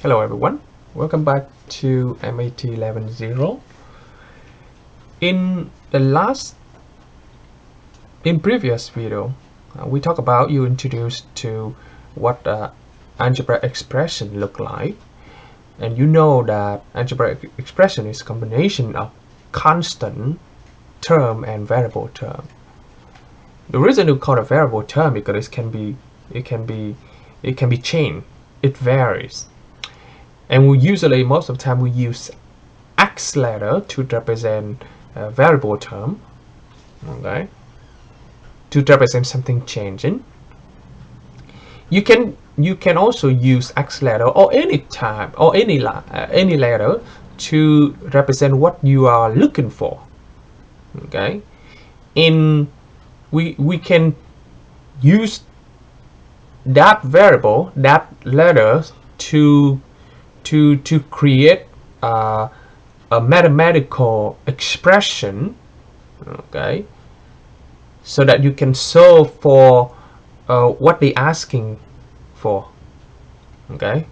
Hello everyone, welcome back to PMAT1100. In previous video, we talked about you introduced to what algebraic expression look like, and you know that algebraic expression is a combination of constant term and variable term. The reason we call it variable term because it can be changed. It varies. And we usually, most of the time, we use X letter to represent a variable term, okay, to represent something changing. You can also use X letter or any type or any letter to represent what you are looking for, okay. We can use that variable, that letter, to create a mathematical expression, okay, so that you can solve for what they're asking for, okay.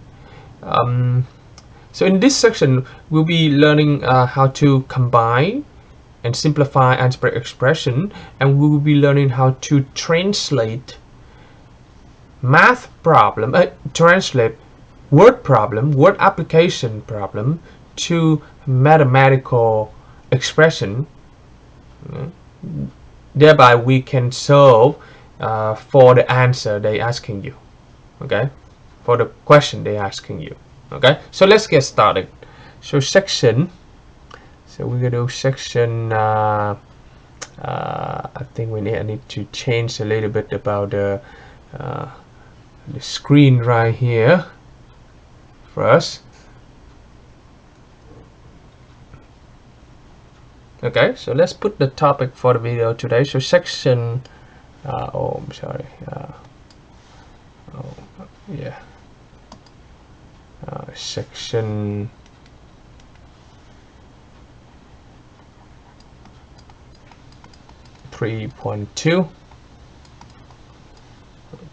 So in this section we'll be learning how to combine and simplify algebraic expression, and we will be learning how to translate math problem, translate word problem, word application problem to mathematical expression. Thereby we can solve for the answer they asking you, okay, for the question they asking you, okay. So let's get started. So we're gonna do section I think I need to change a little bit about the screen right here first. Okay, so let's put the topic for the video today. So section oh, I'm sorry, oh yeah, section 3.2.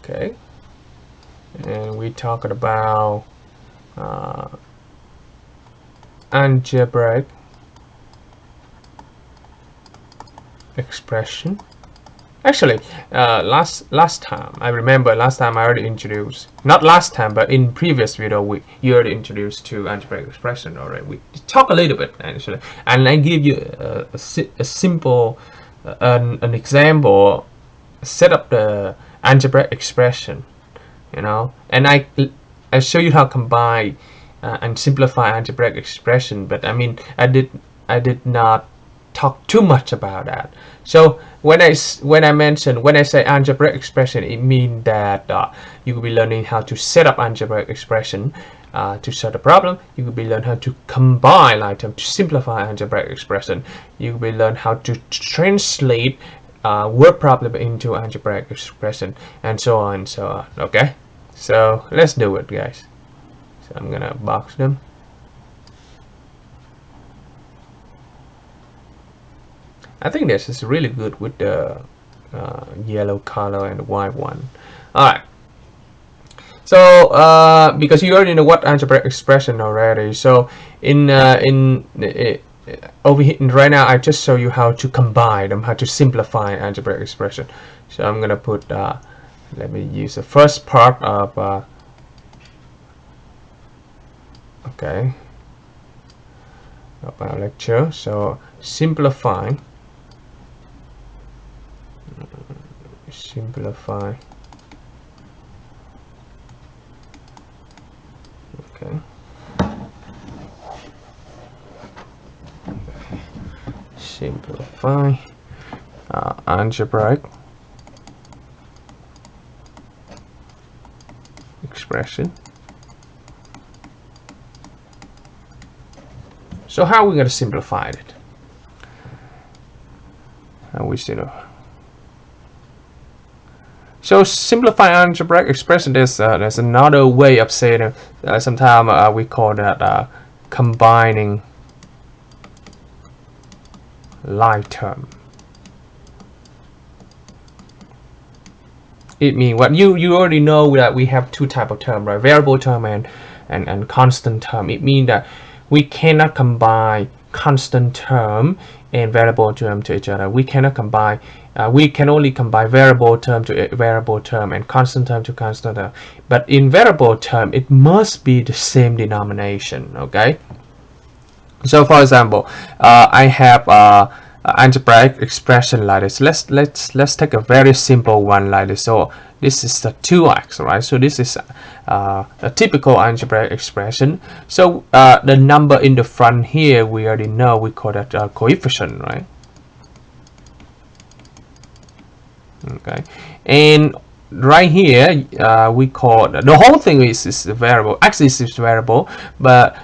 okay, and we talked about algebraic expression. Actually, last time I remember, last time I already introduced, not last time, but in previous video you already introduced to algebraic expression already. We talk a little bit actually, and I give you a simple an example, set up the algebraic expression, you know, and I show you how to combine and simplify algebraic expression. But I mean, I did not talk too much about that. So when I say algebraic expression, it means that you will be learning how to set up algebraic expression to solve the problem. You will be learning how to combine items to simplify algebraic expression. You will be learning how to translate word problem into algebraic expression, and so on and so on. Okay, so let's do it, guys. So I'm gonna box them. I think this is really good with the yellow color and the white one. Alright, so because you already know what algebraic expression already, so over here right now I just show you how to combine them, how to simplify algebraic expression. So I'm gonna put let me use the first part of okay, of our lecture. So simplify okay, simplify algebraic expression. So how are we going to simplify it? So simplify algebraic expression, there's another way of saying it. Sometimes we call that combining like term. It means what you already know that we have two type of term, right? Variable term and and constant term. It means that we cannot combine constant term and variable term to each other. We cannot combine. We can only combine variable term to variable term and constant term to constant term. But in variable term, it must be the same denomination. Okay. So, for example, I have algebraic expression like this. Let's take a very simple one like this. So this is the 2x, right? So this is a typical algebraic expression. So the number in the front here, we already know, we call that coefficient, right? Okay, and right here we call the whole thing is a variable. X is variable, but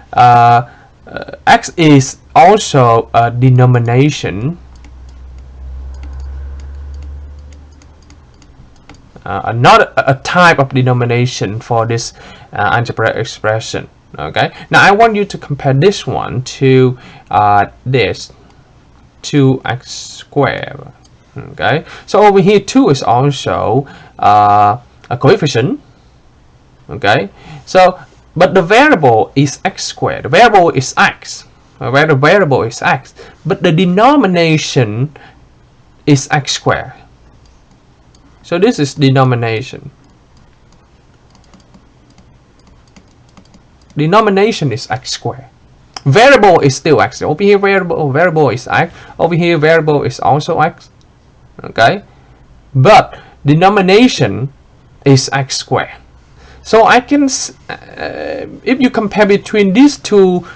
x is also a denomination, not a type of denomination for this algebraic expression. Okay, now I want you to compare this one to this 2x squared. Okay, so over here 2 is also a coefficient. Okay, so but the variable is x squared. The variable is x. Where the variable is x, but the denomination is x squared. So this is denomination. Denomination is x squared. Variable is still x. Over here variable is x. Over here variable is also x. Okay, but denomination is x squared. So I can, if you compare between these two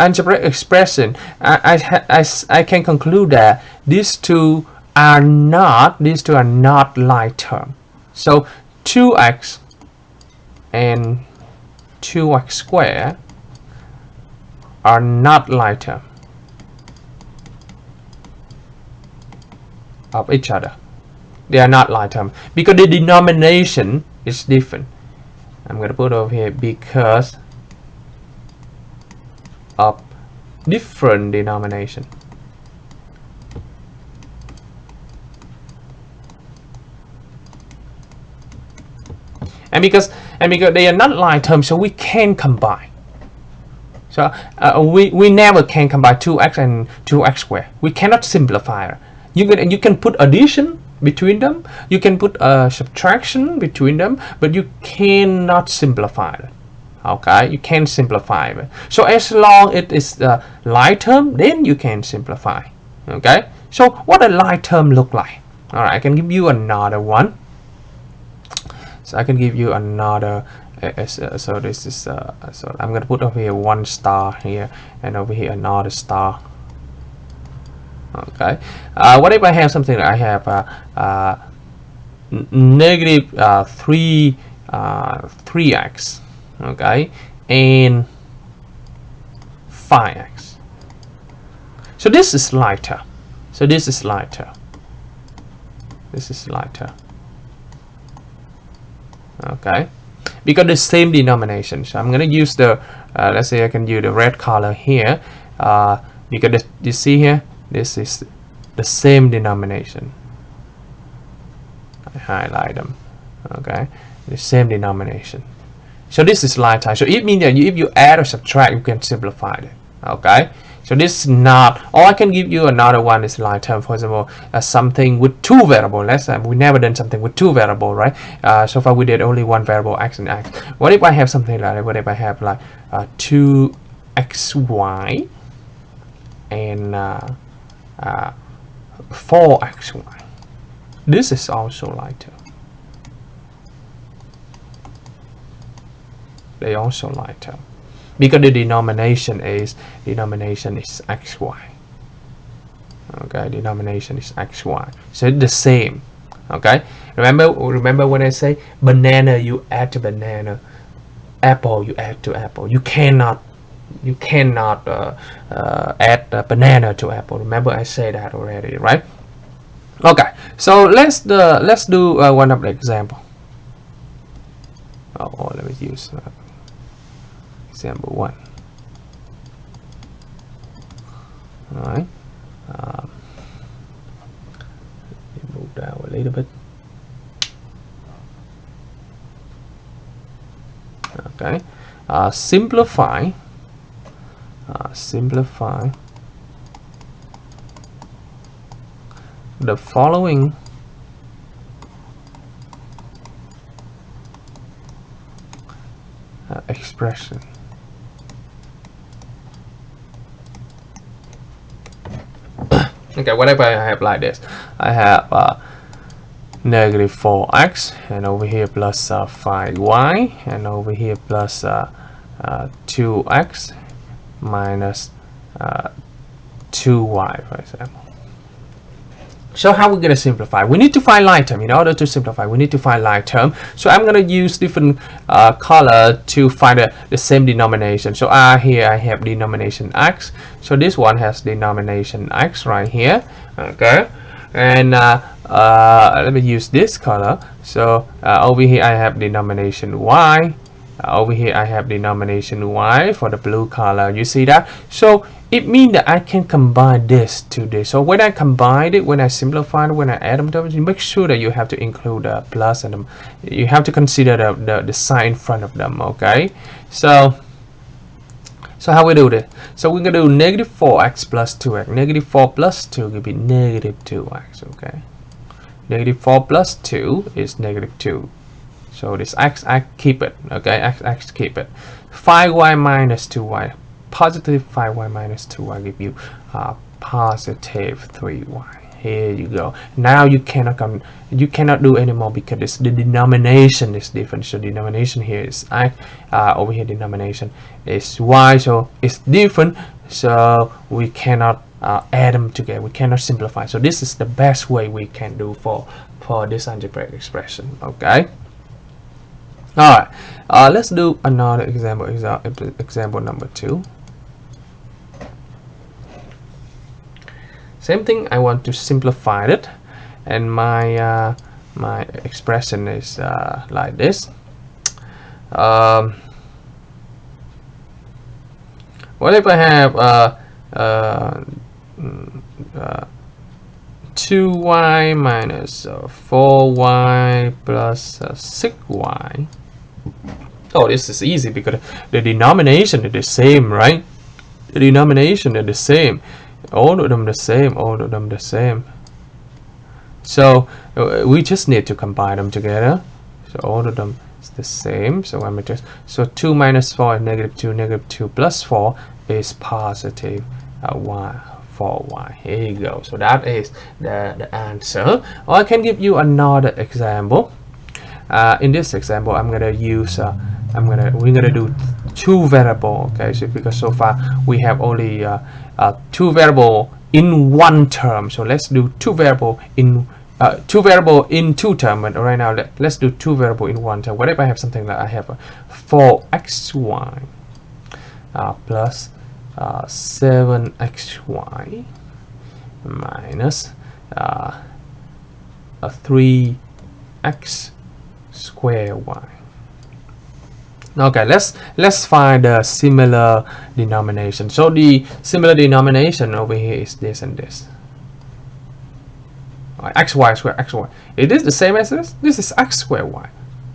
algebraic expression, I can conclude that these two are not like term. So 2x and 2x squared are not like term of each other. They are not like term because the denomination is different. I'm going to put over here because of different denomination. And because they are not like terms, so we can combine. So we never can combine 2x and 2x squared. We cannot simplify. You can put addition between them, you can put a subtraction between them, but you cannot simplify it. Okay, you can simplify it. So as long it is the like term, then you can simplify. Okay, so what a like term look like? All right, I can give you another one. So I can give you another. So this is so I'm gonna put over here 1 star here, and over here another star. Okay, what if I have something that I have negative 3x, okay, and 5x. So this is lighter. So this is lighter. This is lighter. Okay, because the same denomination. So I'm going to use the let's say I can use the red color here because you see here, this is the same denomination. I highlight them. Okay, the same denomination. So this is lighter. So it means that if you add or subtract, you can simplify it. Okay, so this is not. Or I can give you another one is like term. For example, something with 2 variables. Let's say we never done something with 2 variables, right? So far we did only 1 variable, x and x. What if I have something like that? What if I have like 2xy and 4xy? This is also like term. They also like term because the denomination is xy. Okay, denomination is xy, so it's the same. Okay, remember when I say banana, you add to banana, apple you add to apple. You cannot add banana to apple. Remember I say that already, right? Okay, so let's do one of the example. Oh, let me use example 1. All right, move down a little bit. Okay, simplify the following expression. Okay, whatever I have like this, I have negative 4x, and over here plus 5y, and over here plus 2x minus 2y, for example. So how we're going to simplify? We need to find like term. In order to simplify, we need to find like term. So I'm going to use different color to find the same denomination. So here I have denomination x. So this one has denomination x right here. Okay, and let me use this color. So over here I have denomination y. Over here I have denomination y for the blue color. You see that? So it means that I can combine this to this. So when I combine it, when I simplify it, when I add them together, you make sure that you have to include the plus, and you have to consider the sign in front of them. Okay, so how we do this? So we're gonna do negative 4x plus 2x. Negative 4 plus 2 will be negative 2x. Okay, negative 4 plus 2 is negative 2. So this x, I keep it. Okay, x keep it. 5y minus 2y. Positive 5y minus 2y give you positive 3y. Here you go. Now you cannot do anymore because the denomination is different. So denomination here is x, over here denomination is y, so it's different. So we cannot add them together. We cannot simplify. So this is the best way we can do for this algebraic expression. Okay. All right. Let's do another example. Example number 2. Same thing, I want to simplify it, and my my expression is like this. What if I have 2y minus 4y plus 6y? Oh, this is easy because the denomination is the same, right? The denomination is the same. All of them the same, all of them the same. So we just need to combine them together. So all of them is the same. So I'm just 2 minus 4 is negative 2. Negative 2 plus 4 is positive 4y. Here you go. So that is the answer. Or I can give you another example. In this example, I'm gonna use we're gonna do 2 variable. Okay, so because so far we have only 2 variable in one term. So let's do 2 variable in 2 term. But right now let's do 2 variable in one term. What if I have something like I have 4xy plus 7xy minus 3x square y. Okay, let's find a similar denomination. So the similar denomination over here is this and this. Xy square xy. It is the same as this. This is x square y.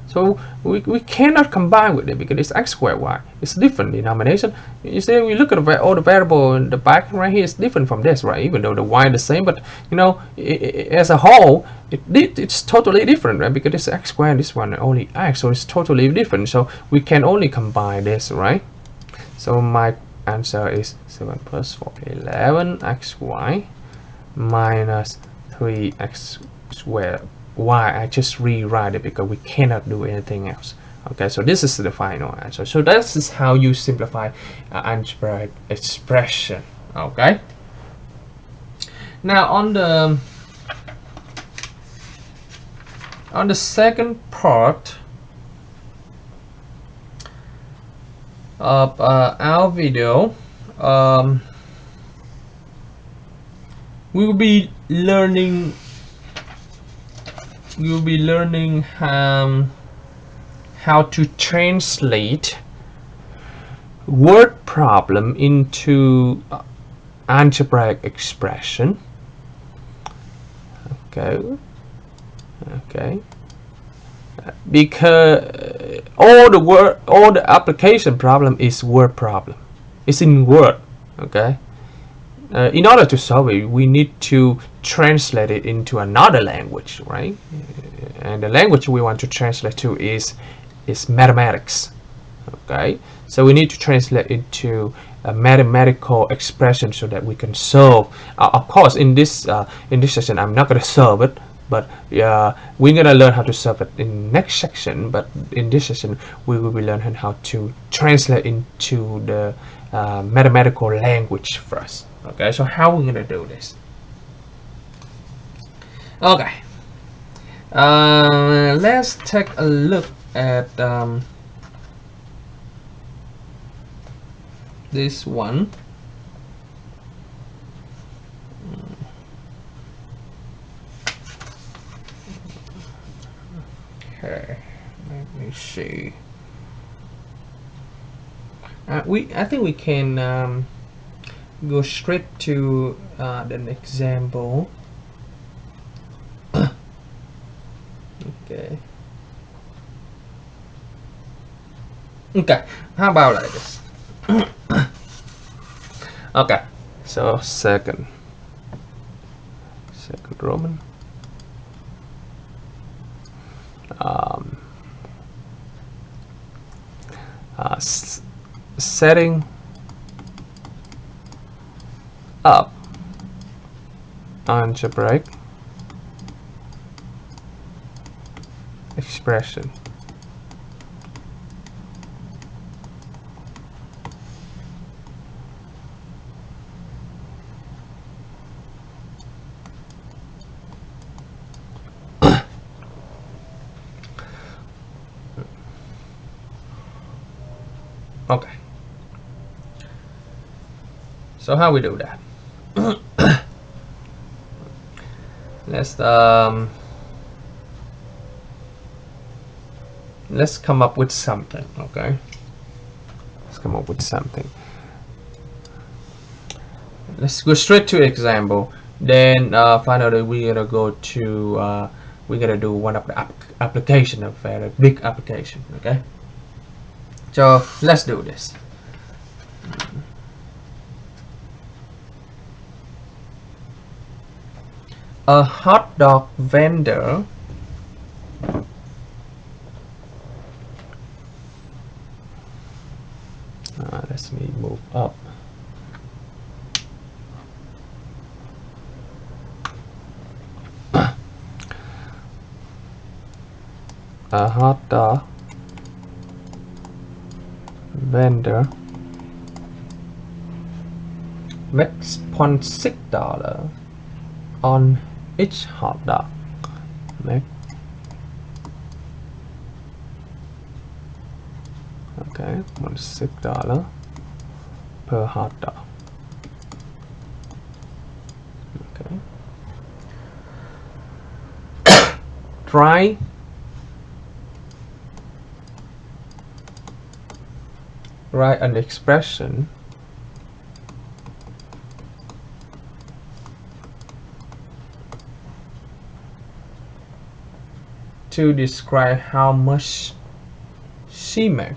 So we cannot combine with it because it's x squared y. It's different denomination. You see, we look at all the variable in the back right here is different from this, right? Even though the y is the same, but you know, as a whole, it's totally different, right? Because it's x squared, this one only x, so it's totally different. So we can only combine this, right? So my answer is 7 plus 4, 11xy minus 3x squared y. I just rewrite it because we cannot do anything else. Okay, so this is the final answer. So this is how you simplify algebraic expression. Okay. Now on the second part of our video, we will be learning how to translate word problem into algebraic expression. Okay. because all the application problem is word problem. It's in Word. Okay. In order to solve it, we need to translate it into another language, right? And the language we want to translate to is mathematics. Okay, so we need to translate it to a mathematical expression so that we can solve. Of course, in this session, I'm not going to solve it, but we're going to learn how to solve it in next section. But in this session, we will be learning how to translate into the mathematical language first. Okay, so how we're going to do this? Okay, let's take a look at this one. Okay, let me see. I think we can go straight to the example. Okay. Okay. How about like this? Okay. So second Roman. Setting up algebraic expression. Okay. So how we do that? Let's come up with something. Okay. Let's come up with something. Let's go straight to example. Then finally we're gonna go to we're gonna do one of the application of a big application. Okay. So let's do this. A hot dog vendor let me move up. A hot dog vendor makes $0.6 on each hot dog. Okay, $0.6 per hot dog. Okay. Write an expression to describe how much she makes.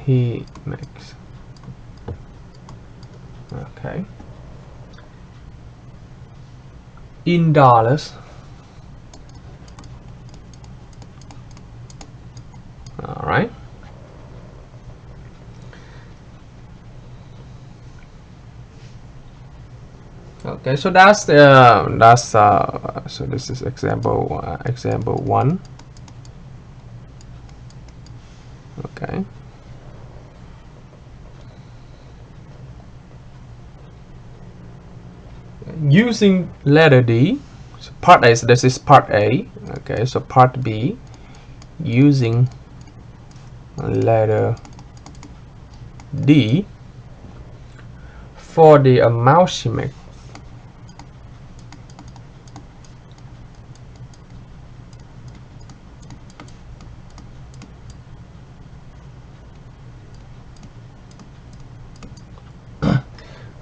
He makes. Okay. In dollars. All right. Okay, so that's the so this is example 1. Okay. Using letter D, so part A, so this is part A. Okay, so part B, using letter D for the amount she makes.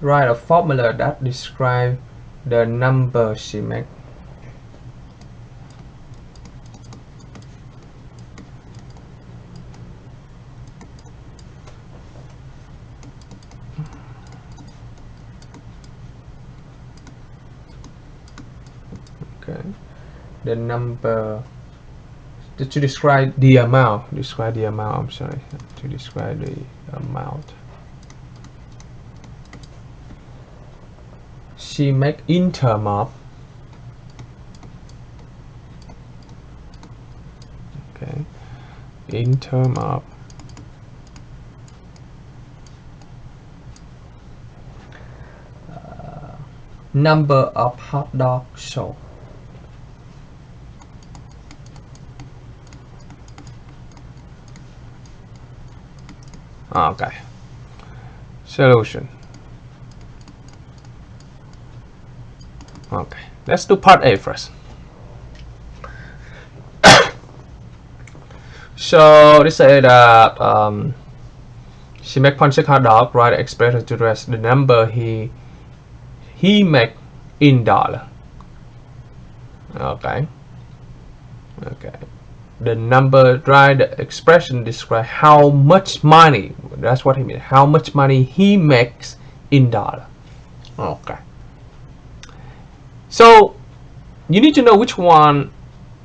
write a formula that describe the number she make. Okay, the number to describe the amount. I'm sorry, to describe the amount she make in term of, okay, in term of number of hot dogs sold. Okay, solution. Okay, let's do part A first. So they say that she make 0.6 hot dog, write expression to address the number he make in dollar. Okay, the number, write the expression describe how much money, that's what he means, how much money he makes in dollar. Okay, so you need to know which one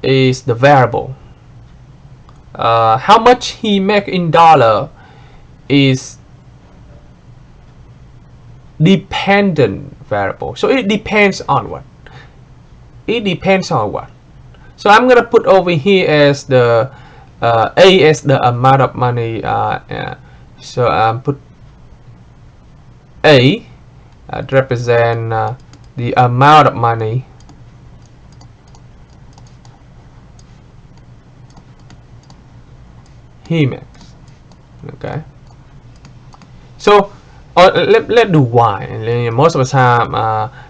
is the variable. How much he make in dollar is dependent variable, so it depends on what? It depends on what? So I'm gonna put over here as the A as the amount of money. So put A to represent the amount of money he makes. Okay. So let's do Y. And most of the time,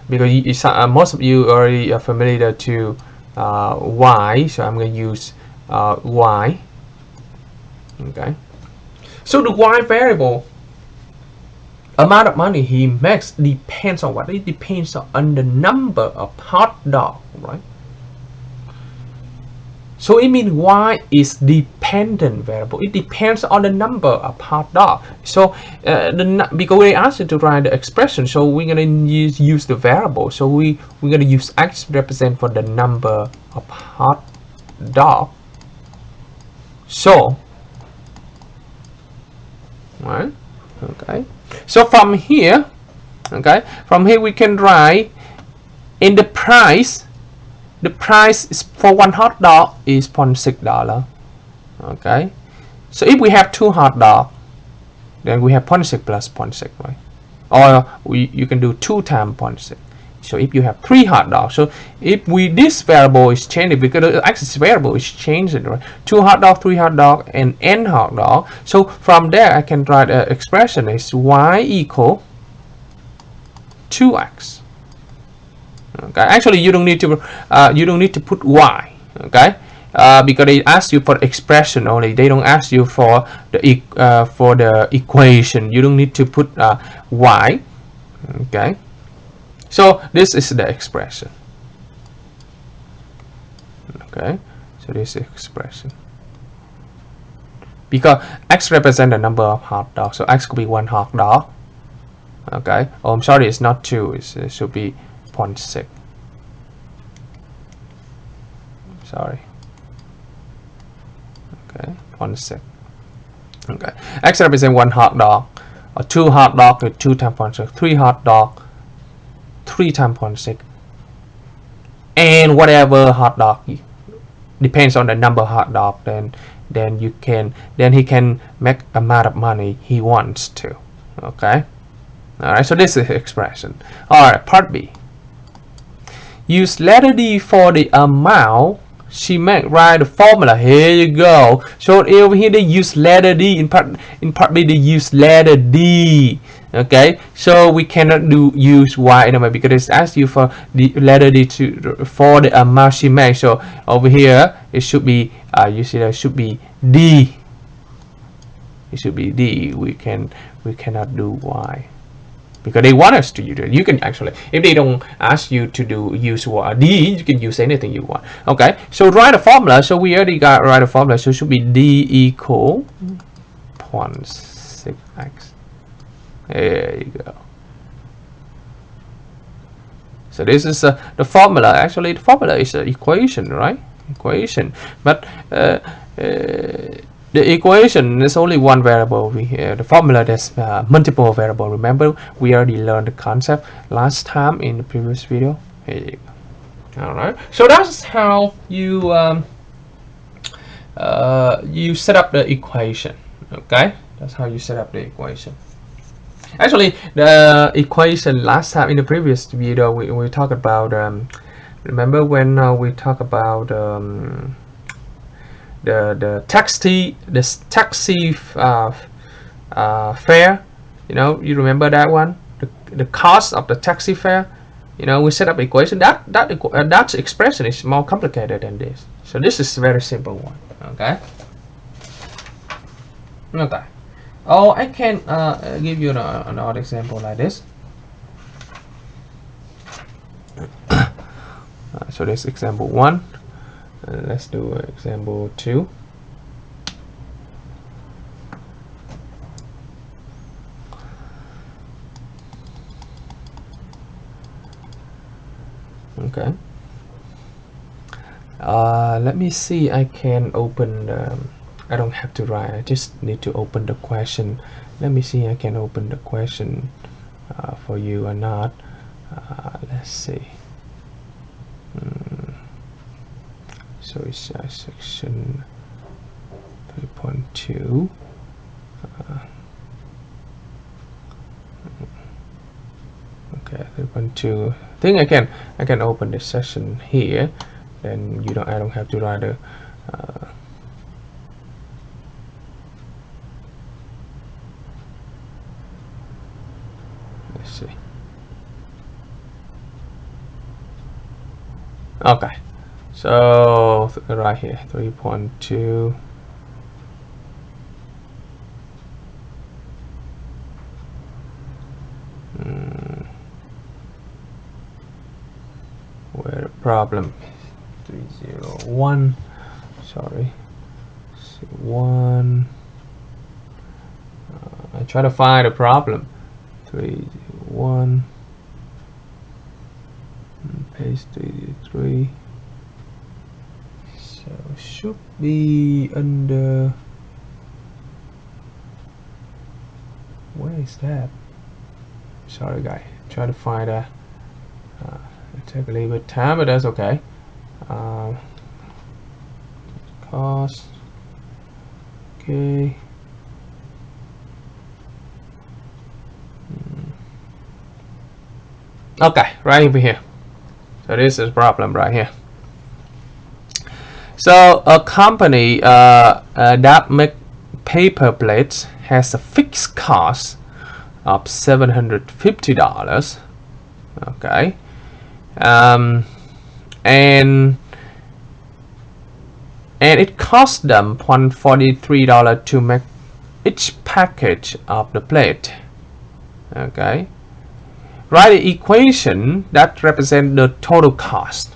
because most of you already are familiar to Y, so I'm going to use Y. Okay. So the Y variable, amount of money he makes, depends on what? It depends on the number of hot dogs, right? So it means Y is dependent variable. It depends on the number of hot dog. So because we asked you to write the expression, so we're gonna use the variable. So we're gonna use X represent for the number of hot dog. So, right? Okay. So from here, okay, from here we can write in the price. The price is for one hot dog is $0.6. Okay, so if we have two hot dogs, then we have 0.6 plus 0.6, right? Or you can do 2 times 0.6. So if you have 3 hot dogs, so if this variable is changing, because the axis variable is changing, right? 2 hot dog, 3 hot dog, and n hot dog. So from there I can write an expression is Y equal 2x. Okay, actually you don't need to put Y, okay, because they ask you for expression only. They don't ask you for the equation. You don't need to put Y. Okay, so this is the expression. Okay, so this is expression because X represents the number of hot dogs, so X could be 1 hot dog. Okay, oh I'm sorry, it's not 2, it should be 0.6. Sorry. Okay, 0.6. Okay, X represents 1 hot dog, or 2 hot dog with 2 times 0.6, 3 hot dog, 3 times 0.6, and whatever hot dog depends on the number of hot dog. Then he can make amount of money he wants to. Okay. All right. So this is expression. All right. Part B. Use letter D for the amount she make. Write the formula. Here you go. So over here they use letter D. In part B they use letter D. Okay. So we cannot use Y anymore because it's asked you for the letter D for the amount she makes. So over here it should be you see there should be D. It should be D. We cannot do Y. because they want us to use it. You can actually, if they don't ask you to use D, you can use anything you want. Okay, so write a formula. So we already got write a formula. So it should be D equal 0.6x. There you go. So this is the formula. Actually, the formula is an equation, right? Equation, but the equation is only one variable. The formula there's multiple variable. Remember, we already learned the concept last time in the previous video. Here you go. All right. So that's how you you set up the equation. Okay, that's how you set up the equation. Actually, the equation last time in the previous video we talked about. Remember when we talked about the taxi fare? You know, you remember that one? The cost of the taxi fare. You know, we set up equation. That expression is more complicated than this. So this is a very simple one. Okay. Okay. Oh, I can give you another example like this. So this example 1. Let's do example 2. Okay. Let me see. I can open. I don't have to write. I just need to open the question. Let me see. I can open the question for you or not. Let's see. So it's section 3.2. Okay, 3.2. I think I can open this session here. Then I don't have to write a. Let's see. Okay, so right here 3.2. Where the problem 301, sorry, 1. I try to find a problem. 301. Page 33. So should be under. Where is that? Sorry, guy. Try to find a. It take a little bit of time, but that's okay. Cost. Okay. Okay, right over here. So this is a problem right here. So a company that make paper plates has a fixed cost of $750. Okay, and it cost them $143 to make each package of the plate. Okay. Write the equation that represents the total cost.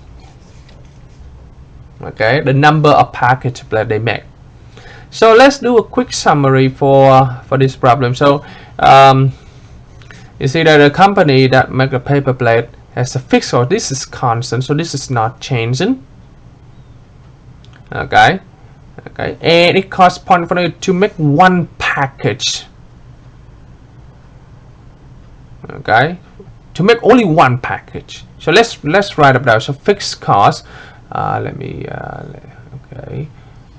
Okay, the number of package that they make. So let's do a quick summary for this problem. So you see that the company that make a paper plate has a fixed cost. This is constant, so this is not changing. Okay, okay, and it costs $143 to make one package. Okay, to make only one package. So let's write up now. So fixed cost. Okay.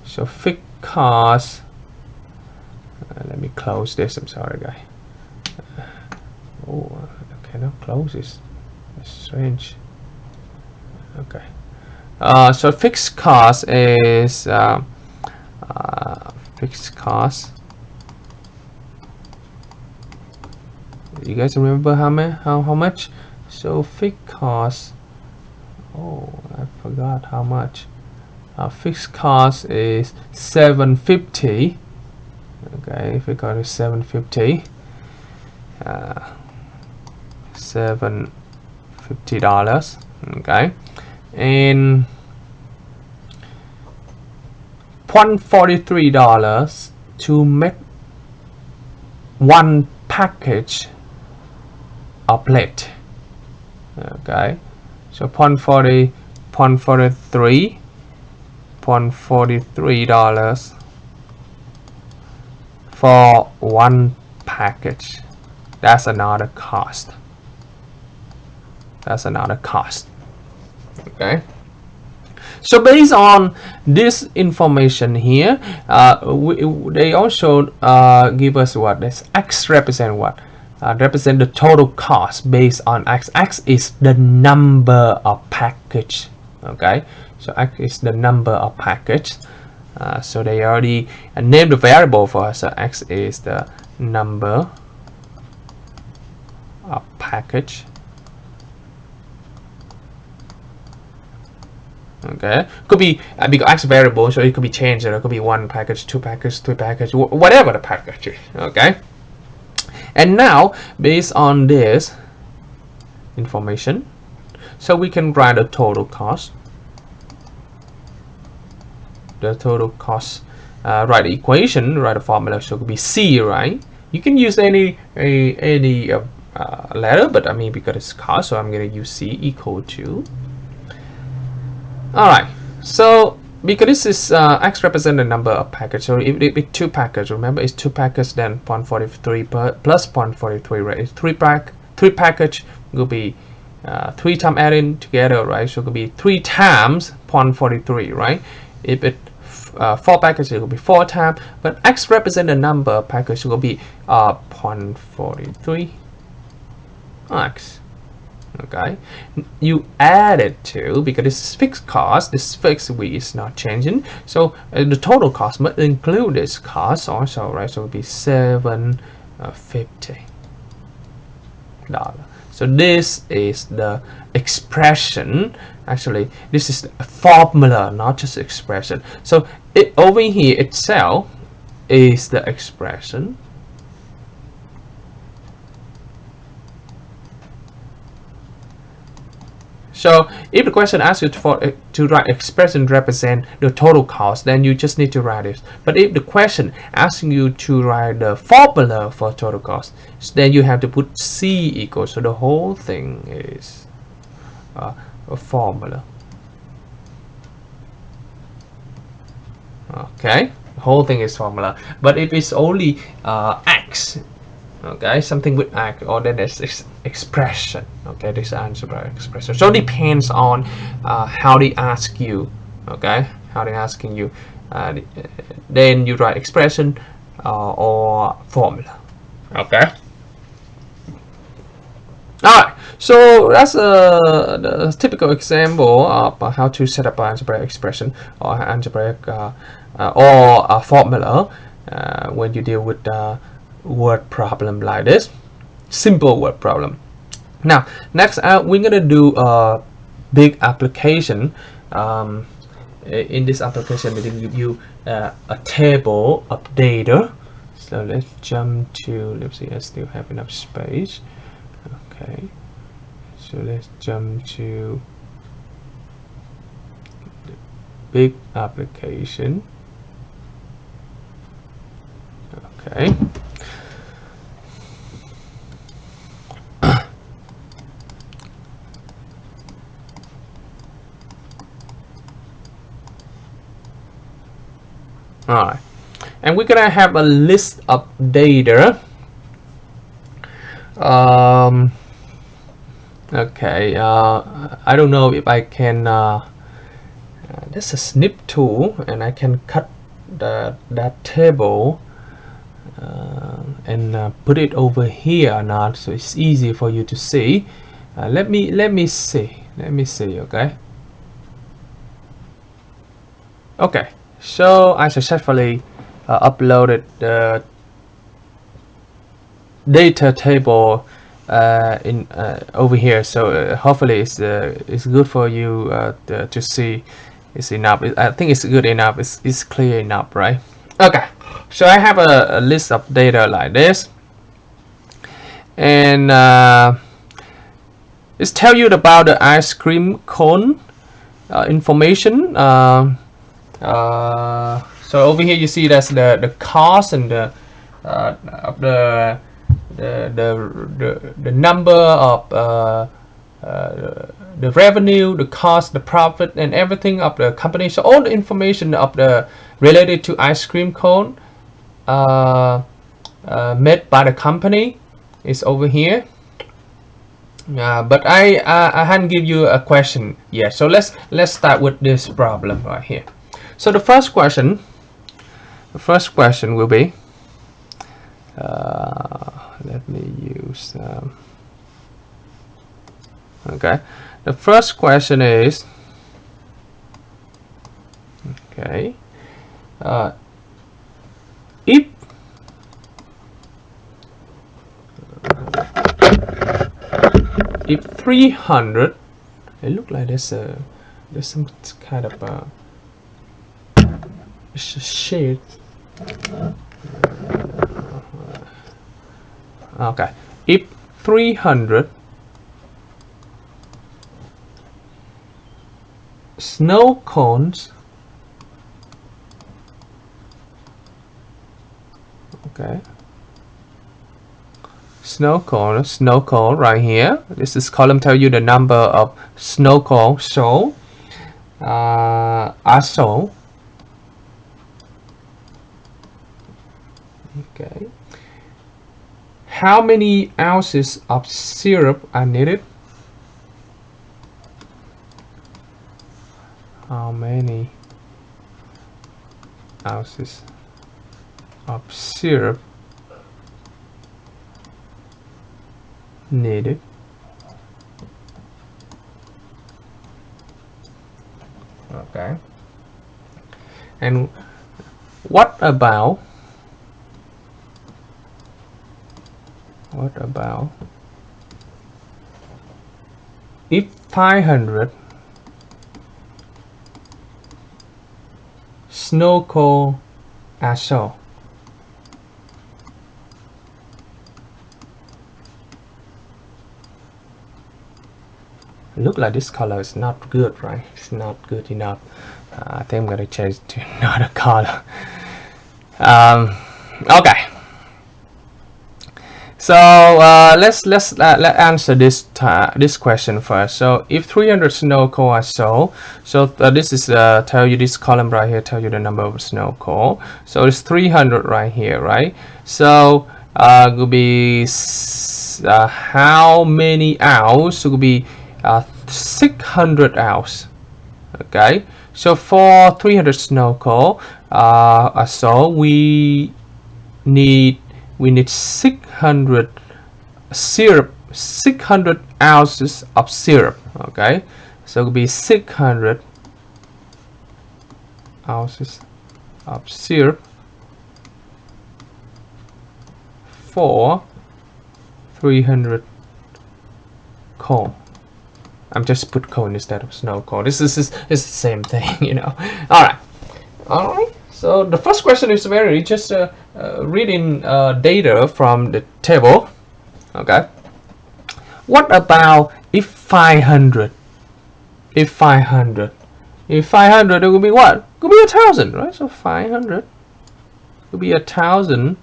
So fixed cost. Let me close this. I'm sorry, guy. Oh, I cannot close this. That's strange. Okay. So fixed cost is fixed cost. You guys remember how much? So fixed cost. Oh, I forgot how much. Fixed cost is $750. Okay, fixed cost is $750. $750. Okay, and $143 to make one package of plate. Okay, so $143 for one package. That's another cost. That's another cost. Okay, so based on this information here, they also give us what this x represent what represent the total cost based on x. X is the number of package. Okay, so x is the number of package. So they already named the variable for us. So x is the number of package. Okay, could be because x variable, so it could be changed. It could be one package, two package, three package, whatever the package is. Okay, and now based on this information, so we can write the total cost. The total cost. Write the equation, write the formula. So it could be C, right? You can use any letter, but I mean because it's cost, so I'm gonna use C equal to. Alright, so because this is x represent the number of package, so if it be two package, remember it's two package, then 0.43 plus 0.43, right? It's three package will be 3 times adding together, right? So it could be 3 times 0.43, right? If it 4 packages, it will be 4 times, but x represent the number of package will be 0.43 x. Okay, you add it to, because this is fixed cost, this fixed v is not changing, so the total cost must include this cost also, right? So it will be $750. So this is the expression. Actually, this is a formula, not just expression. So it over here itself is the expression. So if the question asks you to write expression represent the total cost, then you just need to write it. But if the question asking you to write the formula for total cost, then you have to put C equals. So the whole thing is a formula. Okay, the whole thing is formula. But if it's only x, okay, something with x, or then there's this expression. Okay, this algebraic expression. So it depends on how they ask you. Okay, how they asking you. Then you write expression or formula. Okay. Alright, so that's the typical example of how to set up an algebraic expression or algebraic or a formula when you deal with word problem like this. Simple word problem. Now, next we're gonna do a big application. In this application, we will give you a table of data. So let's jump to, let's see, I still have enough space. Okay, so let's jump to the big application. Okay. Alright, and we're gonna have a list of data. Okay, I don't know if I can there's a snip tool and I can cut that table and put it over here or not, so it's easy for you to see. Let me see. Okay, so I successfully uploaded the data table in over here, so hopefully it's good for you to see. It's enough. I think it's good enough. It's clear enough, right? Okay, so I have a list of data like this, and It's tell you about the ice cream cone information. So over here you see that's the cost and the of the number of the revenue, the cost, the profit, and everything of the company. So all the information of the related to ice cream cone made by the company is over here. But I hadn't give you a question yet. So let's start with this problem right here. So the first question will be, let me use okay. The first question is, okay, if 300, it look like there's some kind of shade. Okay, if 300 snow cones, okay, snow cone right here. This is column tell you the number of snow cone sold, are sold. Okay. How many ounces of syrup are needed? How many ounces of syrup needed? Okay. And what about if 500 snow cone are sold? Look like this color is not good, right? It's not good enough. I think I'm gonna change to another color. Okay. So let's answer this question first. So if 300 snow cone are sold, so this is tell you this column right here tell you the number of snow cone. So it's 300 right here, right? So it will be how many ounce? It will be 600 ounce. Okay. So for 300 snow cone so we need 600 syrup, 600 ounces of syrup. Okay, so it will be 600 ounces of syrup for 300 cone. I'm just put cone instead of snow cone. This is the same thing, you know. All right. So the first question is very just reading data from the table. Okay. What about if 500? If 500, it will be what? It will be 1,000, right? So 500 will be 1,000.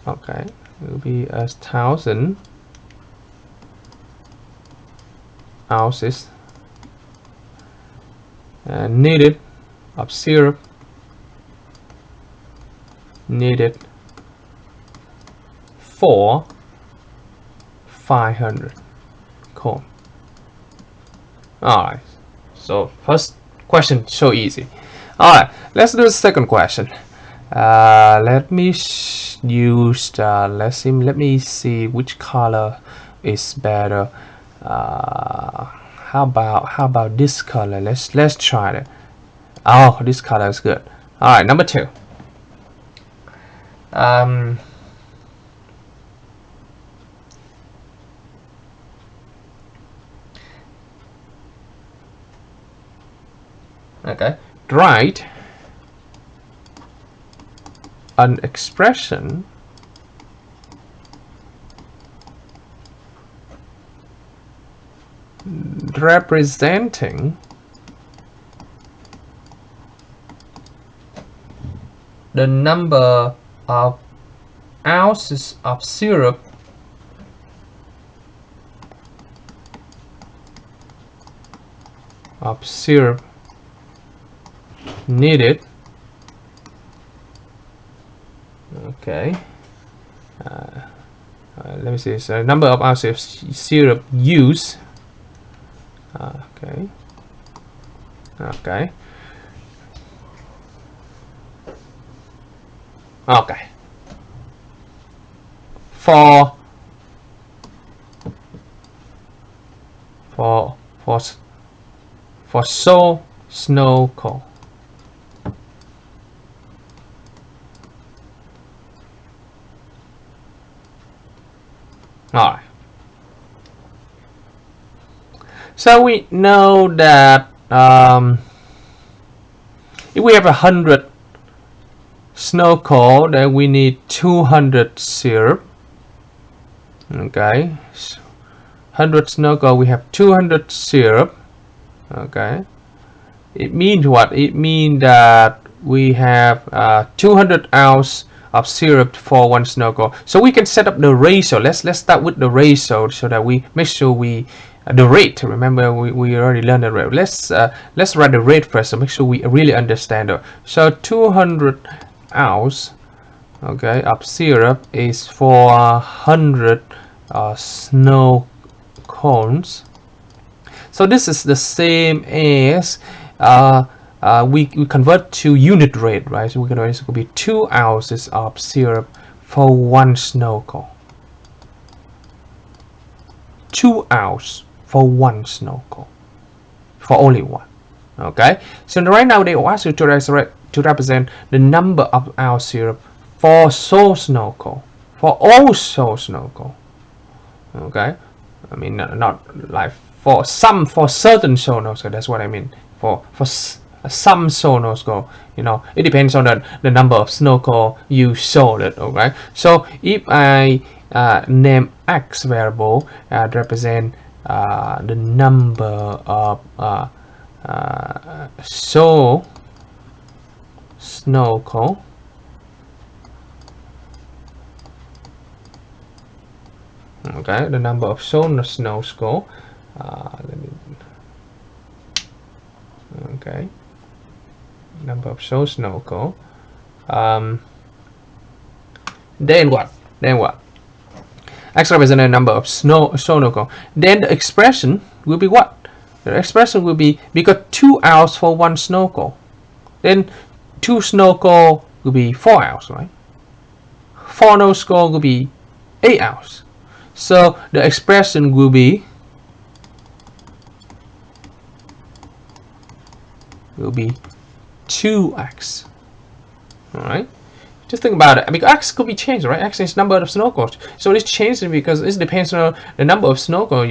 Okay, it will be 1,000 ounces needed of syrup needed for 500 cone. Alright, so first question so easy. Alright, let's do the second question. Let me use let me see which color is better. How about this color? Let's try it. Oh, this color is good. Alright, number 2. Okay, write an expression representing the number of ounces of syrup needed. Okay. Let me see. So number of ounces of syrup used. Okay. Okay. Okay. For so snow cone. Alright. So we know that if we have 100 snow cone, then we need 200 syrup. Okay, so 100 snow cone, we have 200 syrup. Okay, it means what? It means that we have 200 ounce of syrup for one snow cone. So we can set up the ratio. Let's start with the ratio so that we make sure we the rate. Remember, we already learned the rate. Let's write the rate first, so make sure we really understand it. So 200 ounce, okay, of syrup is for 100 snow cones. So this is the same as we convert to unit rate, right? So we're going to be 2 ounces of syrup for one snow cone. 2 ounces for one snow cone, for only one. Okay. So right now they ask you to represent the number of ounce syrup for so snow cone, for all so snow cone. Okay. I mean not like for certain sonos, so that's what I mean. For some sonos go, you know, it depends on the number of snow cone you sold it. Okay, so if I name x variable represent the number of so snow cone, okay, the number of snow cone. Let me, okay, number of snow cone. Then what? X represents a number of snow cone. Then the expression will be what? The expression will be, because 2 ounces for one snow cone, then 2 snow cone will be 4 ounces, right? 4 snow cone will be 8 ounces. So the expression will be 2x. All right. Just think about it. I mean, x could be changed, right? X is number of snow cones, so it's changing because it depends on the number of snow cones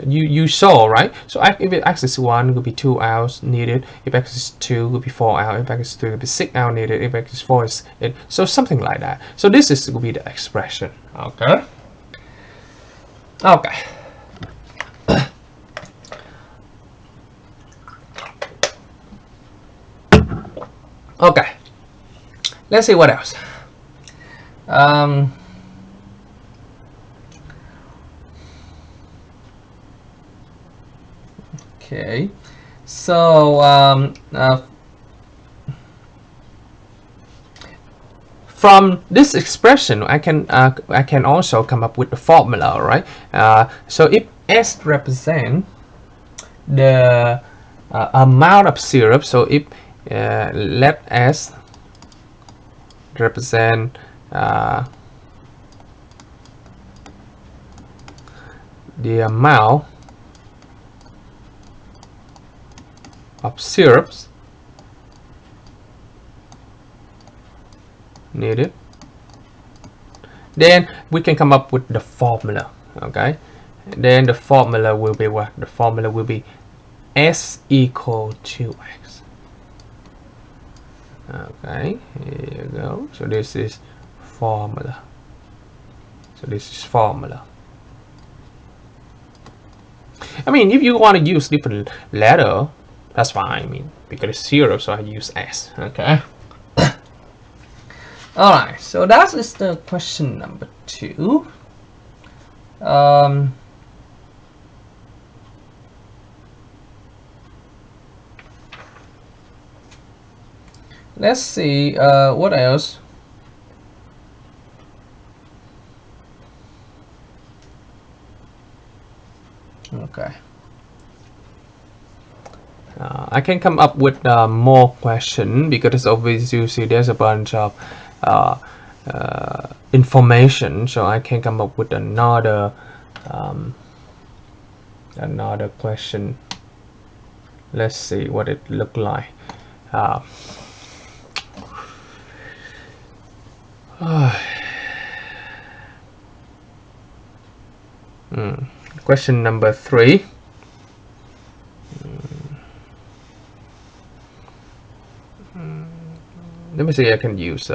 you saw, right? So if x is 1, it could be 2 ounces needed. If x is 2, it could be 4 ounces. If x is 3, it could be 6 ounces needed. If x is 4, is it. So something like that. So this is will be the expression. Okay. Okay. Okay. Let's see what else. Okay, so from this expression, I can also come up with the formula, right? So if S represent the amount of syrup, so if let S represent the amount of syrups needed, then we can come up with the formula. Okay, then the formula will be what? The formula will be S equal to X. Okay, here you go. So this is formula. So this is formula. I mean, if you want to use different letter, that's fine. I mean, because it's 0, so I use S. Okay. All right. So that is the question number 2. Let's see what else. Okay. I can come up with more question because obviously you see there's a bunch of information, so I can come up with another question. Let's see what it look like. Question number 3. Let me see. I can use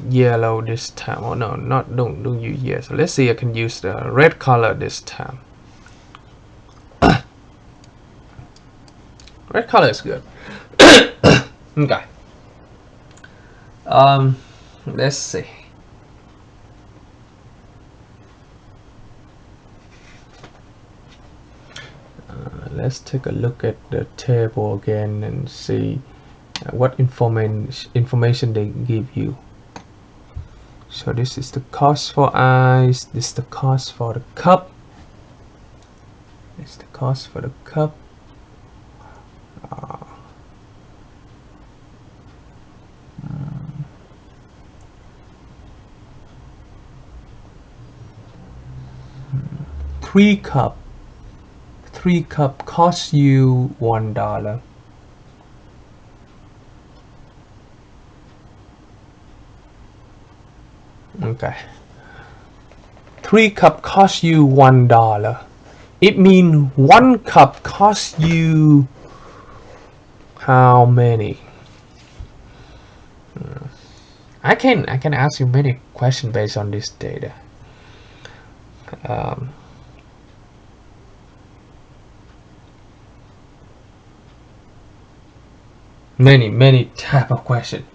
yellow this time. Oh no, don't use yellow. So let's see. I can use the red color this time. Red color is good. Okay. Let's see. Let's take a look at the table again and see what information they give you. So this is the cost for ice, this is the cost for the cup, this is the cost for the cup. Three cup costs you $1. Okay. 3 cup costs you $1. It means 1 cup costs you how many? I can ask you many questions based on this data. Many type of question.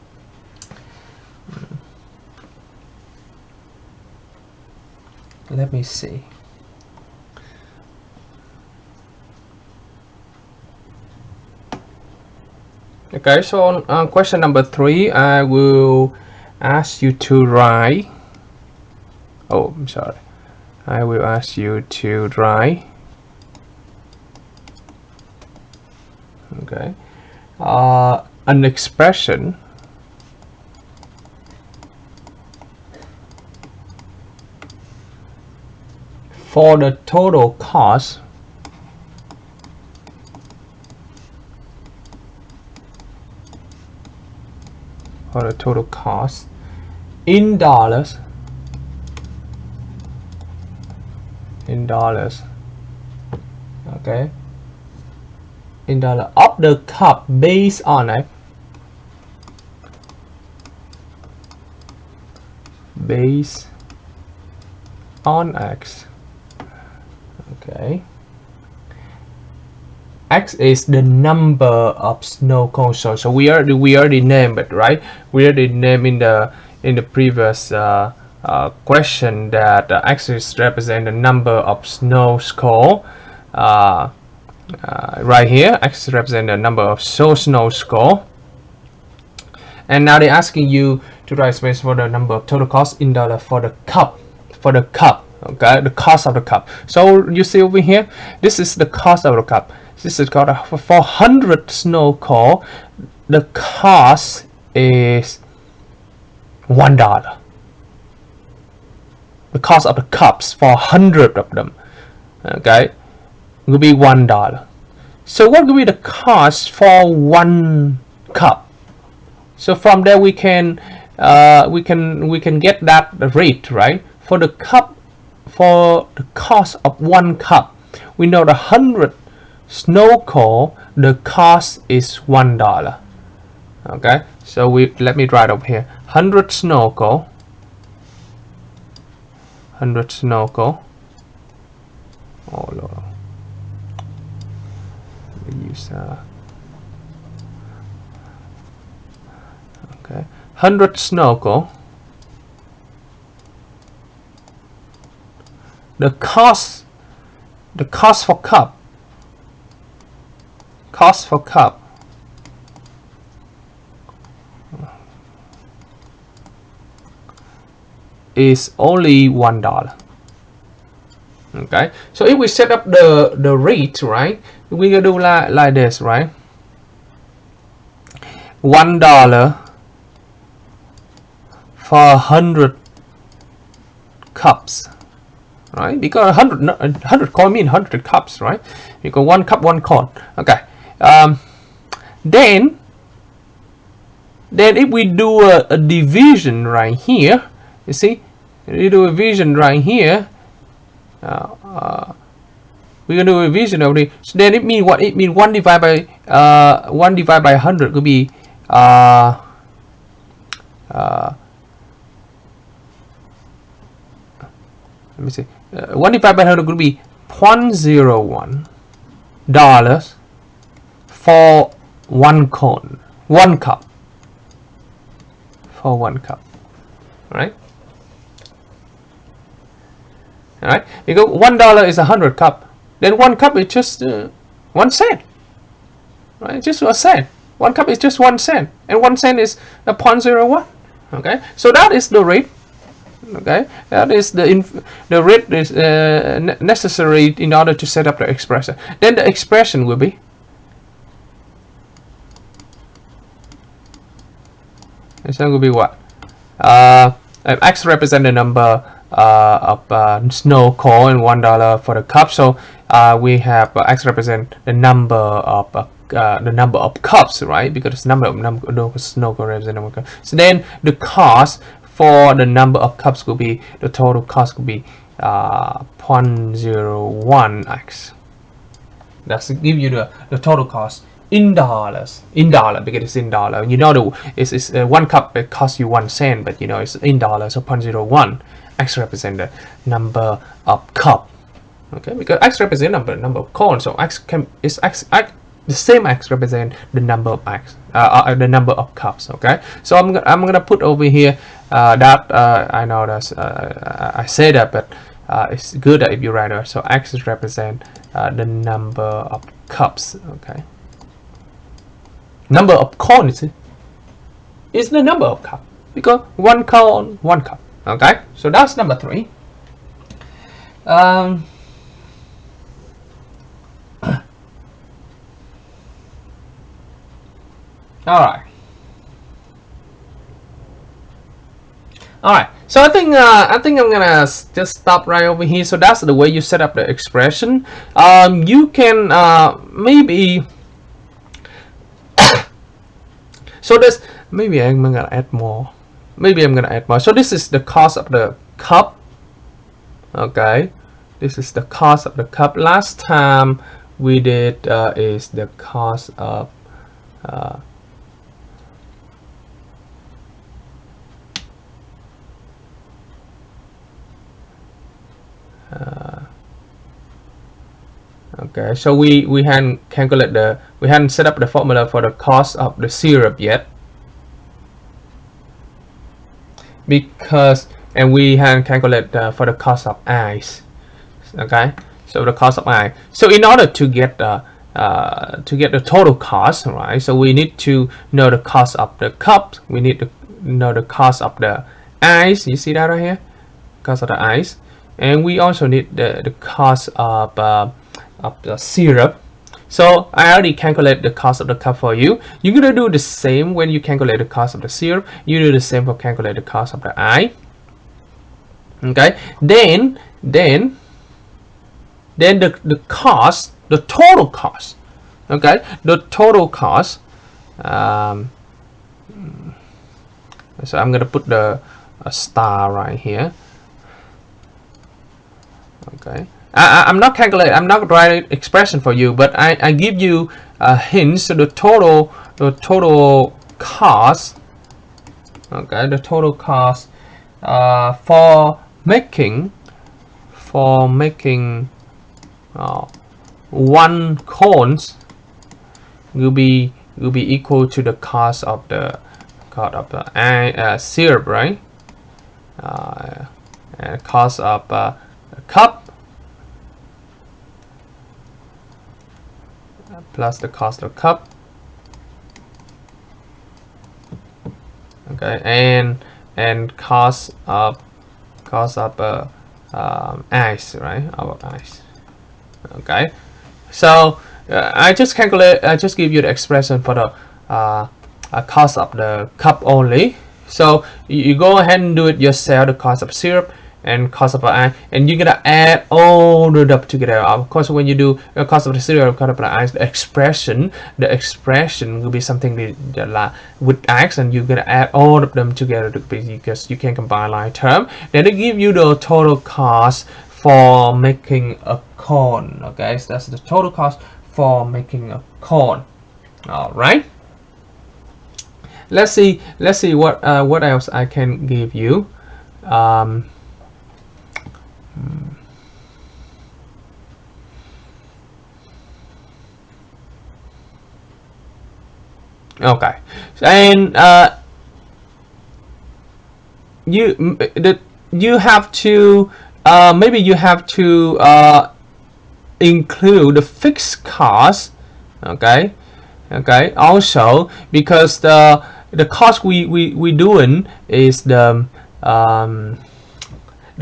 Let me see. Okay, so on question number 3, I will ask you to write. Oh, I'm sorry. I will ask you to write. Okay. An expression for the total cost in dollars okay, in dollar of the cup based on it, based on X. Okay, X is the number of snow cones. So we already named it, right? We already named in the previous question that X is represent the number of snow score. Right here, X represent the number of snow score. And now they're asking you to write space for the number of total cost in dollar for the cup. Okay, the cost of the cup. So you see over here, this is the cost of the cup. This is called for 400 snow cone. The cost is $1. The cost of the cups for 100 of them, okay, will be $1. So what will be the cost for 1 cup? So from there we can get that rate, right? For the cup, for the cost of 1 cup, we know the 100 snow cone, the cost is $1. Okay, so let me write over here 100 snow cone. 100 snow cone. Oh Lord. 100 snorkel, the cost for cup, is only $1. Okay, so if we set up the rate, right, we gonna do like this, right? $1 for 100 cups, right? Because 100 coin mean 100 cups, right? Because 1 cup 1 coin. Okay, then if we do a division right here, you see, we do a division right here. We're gonna do a division over there. So then it means what? It means 1 divided by 100 could be let me see. 1 divided by 100 could be $0.01 for 1 cone, 1 cup, for 1 cup, right? All right, because $1 is 100 cup, then 1 cup is just 1 cent, right? Just a cent. 1 cup is just 1 cent, and 1 cent is a $0.01. Okay, so that is the rate. Okay, that is the rate is necessary in order to set up the expression. Then the expression will be what? X represent the number of snow cone and $1 for the cup. So we have X represent the number of cups, right? Because the number of snow cone represent number of cups. So then the cost for the number of cups could be, the total cost could be 0.01x. That's to give you the total cost in dollars, because it's in dollar. You know, it's 1 cup, it costs you 1 cent, but you know it's in dollars. So 0.01 x represent the number of cup. Okay, because x represent number of cones, so x the same x represent the number of the number of cups. Okay, so I'm gonna put over here that I know that I say that, but it's good if you write it. So x is represent the number of cups. Okay, number of cones is the number of cup, because 1 cone 1 cup. Okay, so that's number 3. All right. So I think I'm gonna just stop right over here. So that's the way you set up the expression. You can maybe so this, maybe I'm gonna add more. So this is the cost of the cup. Okay, this is the cost of the cup. Last time we did is the cost of okay, so we hadn't set up the formula for the cost of the syrup yet, because, and we hadn't calculated for the cost of ice. Okay, so the cost of ice. So in order to get the total cost, right? So we need to know the cost of the cup. We need to know the cost of the ice. You see that right here, cost of the ice, and we also need the cost of the syrup. So I already calculated the cost of the cup for you. You're gonna do the same when you calculate the cost of the syrup. You do the same for calculate the cost of the ice. Okay, then the cost, the total cost. Okay, the total cost. So I'm gonna put a star right here. Okay, I'm not calculating, I'm not writing expression for you, but I give you hints. So the total cost. Okay, the total cost for making 1 cones will be equal to the cost of the cost of syrup, right? And cost of a cup plus the cost of cup. Okay, and cost of ice, right? Our ice. Okay, so I just give you the expression for the cost of the cup only. So you go ahead and do it yourself, the cost of syrup and cost of ice, and you're gonna add all the up together. Of course, when you do the cost of the syrup, cost of the ice, the expression will be something with ice, and you're gonna add all of them together because you can combine line term. Then they give you the total cost for making a cone. Okay, so that's the total cost for making a cone. All right. Let's see what else I can give you. Okay, and you have to maybe you have to include the fixed cost. Okay, also because the cost we doing is the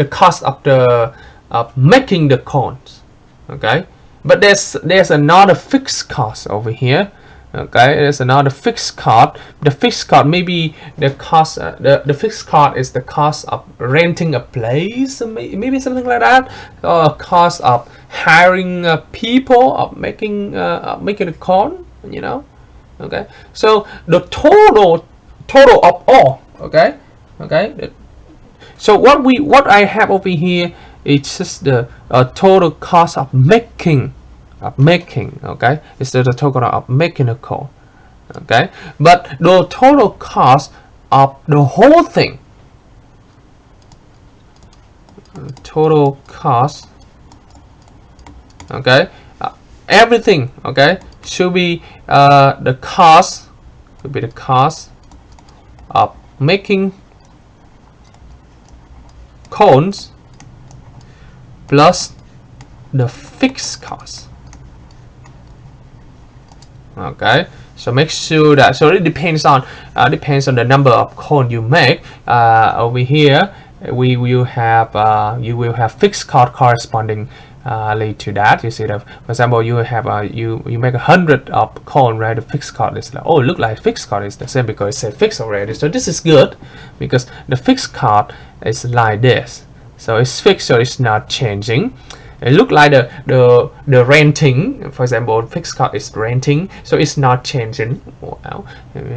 cost of making the cones. Okay, but there's another fixed cost over here. Okay, there's another fixed cost. The fixed cost, maybe the cost, the fixed cost is the cost of renting a place, maybe something like that, or cost of hiring people, of making a cone, you know. Okay, so the total of all. Okay. So what I have over here is just the total cost of making. Okay, it's the total of making a cone. Okay, but the total cost of the whole thing, total cost, okay, everything, okay, should be the cost of making cones plus the fixed cost. Okay, so make sure that, so it depends on the number of cones you make. Over here we will have you will have fixed cost corresponding to that. You see that, for example, you have you make 100 of cone, right? The fixed cost is like, oh, look like fixed cost is the same because it said fixed already. So this is good because the fixed cost is like this, so it's fixed, so it's not changing. It look like the renting, for example, fixed cost is renting, so it's not changing. Well,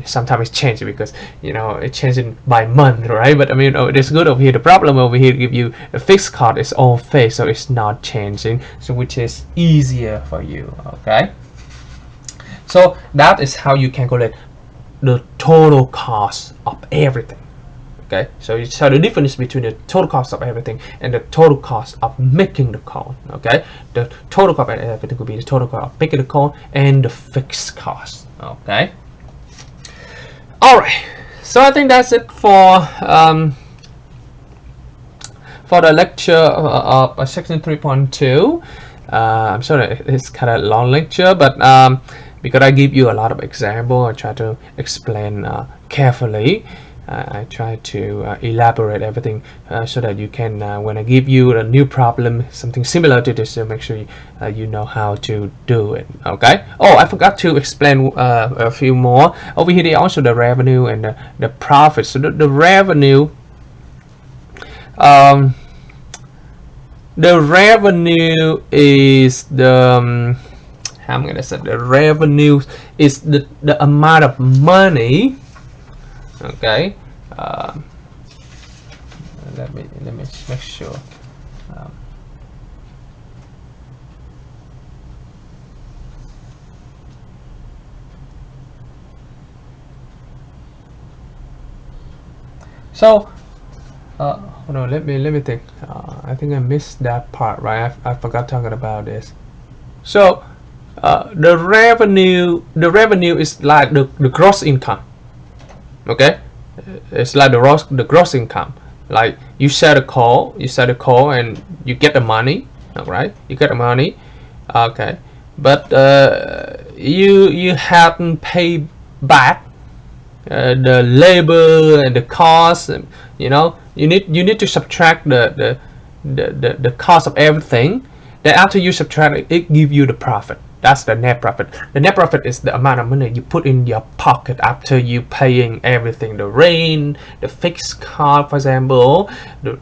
sometimes it's changing because, you know, it's changing by month, right? But I mean, it's good over here. The problem over here give you a fixed cost is all fixed, so it's not changing, so which is easier for you. Okay, so that is how you calculate the total cost of everything. Okay, so the difference between the total cost of everything and the total cost of making the cone. Okay, the total cost of everything could be the total cost of making the cone and the fixed cost. Okay, all right, so I think that's it for the lecture of section 3.2. I'm sorry, it's kind of long lecture, but because I give you a lot of example, I try to explain carefully. I try to elaborate everything so that you can, when I give you a new problem, something similar to this, make sure you know how to do it. Okay. Oh, I forgot to explain a few more. Over here, they also the revenue and the profit. So the revenue, is the how I'm gonna say, the revenue is the amount of money. Okay, let me make sure. So hold on, let me think. I think I missed that part, right? I forgot talking about this. So the revenue is like the gross income. Okay, it's like the gross income. Like you set a call, and you get the money. All right, you get the money. Okay, but you haven't paid back the labor and the cost. And, you know, you need to subtract the cost of everything. Then after you subtract it, it gives you the profit. That's the net profit. The net profit is the amount of money you put in your pocket after you paying everything, the rent, the fixed cost, for example. The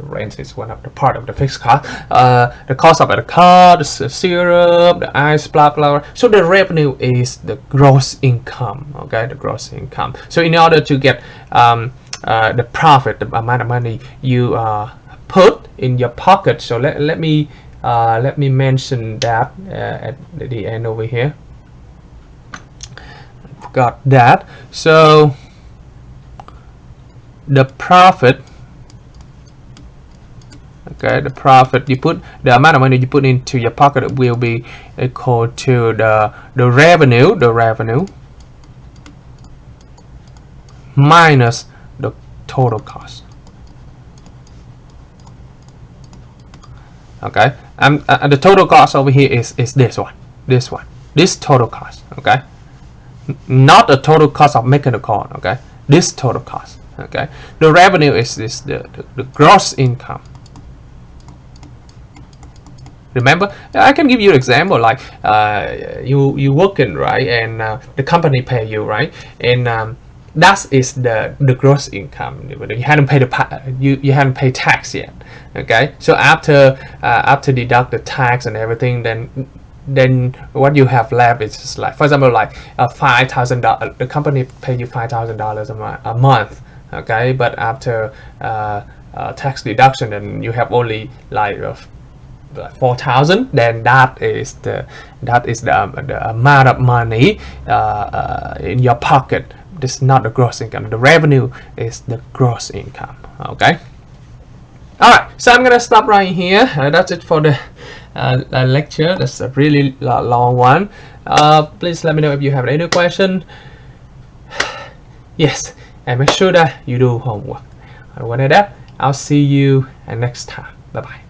rent is one of the part of the fixed cost. The cost of the car, the syrup, the ice, blah blah. So the revenue is the gross income. Okay, the gross income. So in order to get the profit, the amount of money you put in your pocket. So let me mention that at the end over here. Got that. So the profit, okay, the profit you put, the amount of money you put into your pocket will be equal to the revenue minus the total cost. Okay, the total cost over here is this total cost. Okay, not the total cost of making the call. Okay, this total cost. Okay, the revenue is the gross income. Remember, I can give you an example, like you working, right, and the company pay you, right, and that is the gross income. You hadn't paid you hadn't paid tax yet. Okay, so after deduct the tax and everything, then what you have left is just like, for example, like $5,000. The company pay you $5,000 a month. Okay, but after tax deduction, then you have only like 4,000. Then that is the amount of money in your pocket. This is not the gross income. The revenue is the gross income. Okay. All right. So I'm gonna stop right here. That's it for the lecture. That's a really long one. Please let me know if you have any question. Yes, and make sure that you do homework. Other than that, I'll see you next time. Bye bye.